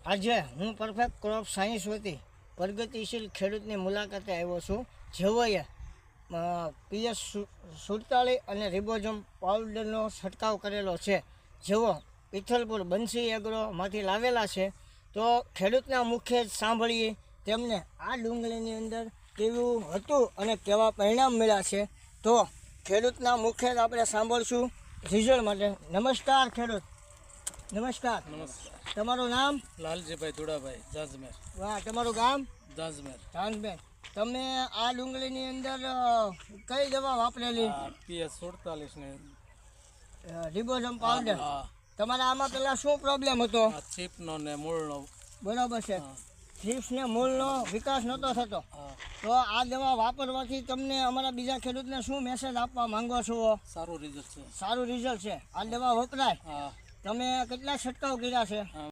આજે હું perfect crop science વતી પ્રગતિશીલ ખેડૂતની મુલાકાતે આવ્યો છું, જેઓએ PS 47 અને રિબોઝમ પાવડરનો છંટકાવ કરેલો છે, જેઓ પિથલપુર બંસી એગ્રોમાંથી લાવેલા છે. તો ખેડૂતના મુખે જ સાંભળીએ તેમને આ ડુંગળીની અંદર કેવું હતું અને કેવા પરિણામ મળ્યા છે. તો ખેડૂતના મુખે જ આપણે સાંભળશું રિઝલ્ટ માટે. નમસ્કાર ખેડૂત. નમસ્કાર. તમારું નામ? લાલજીભાઈ ધુડાભાઈ, જાજમેર. વાહ. તમારું ગામ? જાજમેર. જાનબેન, તમે આ ડુંગળીની અંદર કઈ દવા વાપરેલી? PS 47 ને રિબોઝમ પાવડર. હા. તમારા આમાં પેલા શું પ્રોબ્લેમ હતો? ચીપનો ને મૂળનો. બરાબર છે. થ્રીપ્સ ને મૂળનો વિકાસ નહોતો થતો. હા. તો આ દવા વાપરવાથી તમને અમારા બીજા ખેડૂતને શું મેસેજ આપવા માંગો છો? સારું રિઝલ્ટ છે. સારું રિઝલ્ટ છે. આ દવા વપરાય. હા. તમે કેટલા છંટકાવ કર્યા છે?